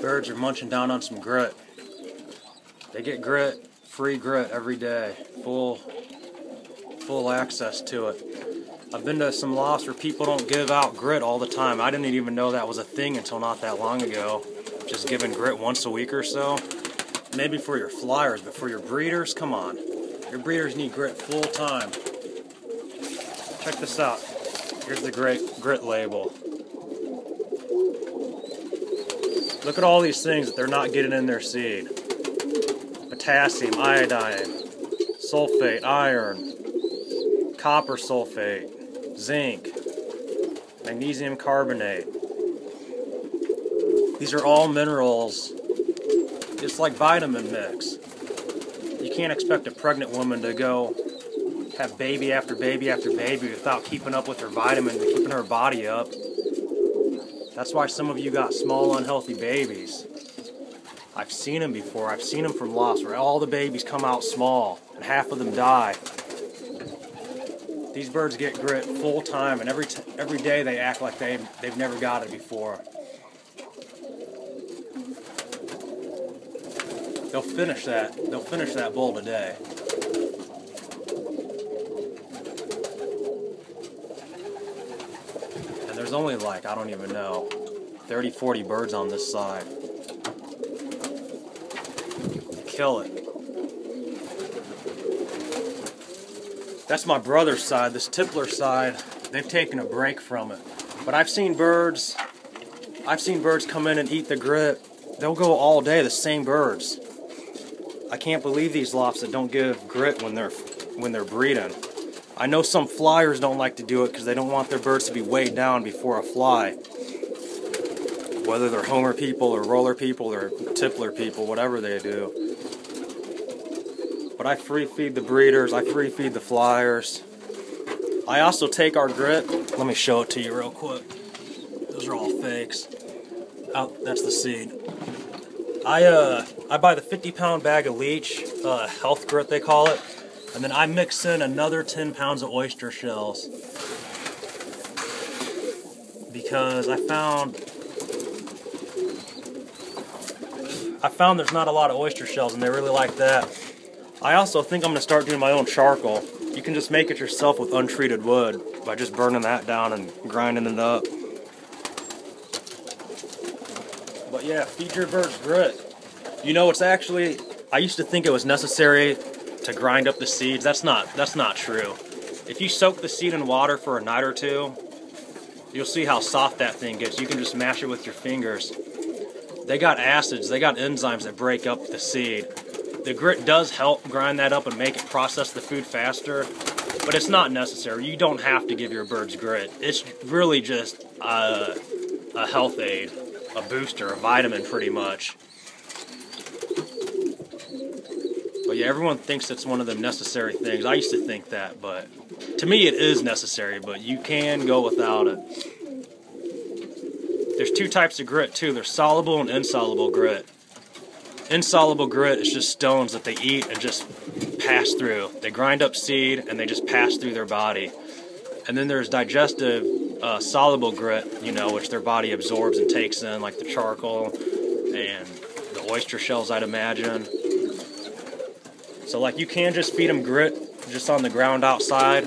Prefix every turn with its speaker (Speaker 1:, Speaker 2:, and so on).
Speaker 1: Birds are munching down on some grit. They get grit, free grit every day, full access to it. I've been to some lofts where people don't give out grit all the time. I didn't even know that was a thing until not that long ago. Just giving grit once a week or so. Maybe for your flyers, but for your breeders, come on. Your breeders need grit full time. Check this out. Here's the grit label. Look at all these things that they're not getting in their seed. Potassium, iodine, sulfate, iron, copper sulfate, zinc, magnesium carbonate. These are all minerals. It's like vitamin mix. You can't expect a pregnant woman to go have baby after baby after baby without keeping up with her vitamins and keeping her body up. That's why some of you got small, unhealthy babies. I've seen them before. I've seen them from loss where all the babies come out small and half of them die. These birds get grit full time, and every day they act like they've never got it before. They'll finish that bull today. And there's only like, I don't even know, 30, 40 birds on this side. Kill it. That's my brother's side. This tippler side, they've taken a break from it. But I've seen birds come in and eat the grit. They'll go all day, the same birds. I can't believe these lofts that don't give grit when they're breeding. I know some flyers don't like to do it because they don't want their birds to be weighed down before a fly. Whether they're homer people or roller people or tippler people, whatever they do. But I free feed the breeders, I free feed the flyers. I also take our grit. Let me show it to you real quick. Those are all fakes. Oh, that's the seed. I buy the 50-pound bag of leech, health grit they call it, and then I mix in another 10 pounds of oyster shells. Because I found there's not a lot of oyster shells and they really like that. I also think I'm going to start doing my own charcoal. You can just make it yourself with untreated wood by just burning that down and grinding it up. But yeah, feed your birds grit. You know, it's actually, I used to think it was necessary to grind up the seeds. That's not true. If you soak the seed in water for a night or two, you'll see how soft that thing gets. You can just mash it with your fingers. They got acids, they got enzymes that break up the seed. The grit does help grind that up and make it process the food faster, but it's not necessary. You don't have to give your birds grit. It's really just a health aid, a booster, a vitamin pretty much. But yeah, everyone thinks it's one of the necessary things. I used to think that, but to me it is necessary, but you can go without it. There's two types of grit too. There's soluble and insoluble grit. Insoluble grit is just stones that they eat and just pass through. They grind up seed and they just pass through their body. And then there's digestive soluble grit, you know, which their body absorbs and takes in, like the charcoal and the oyster shells, I'd imagine. So like you can just feed them grit just on the ground outside.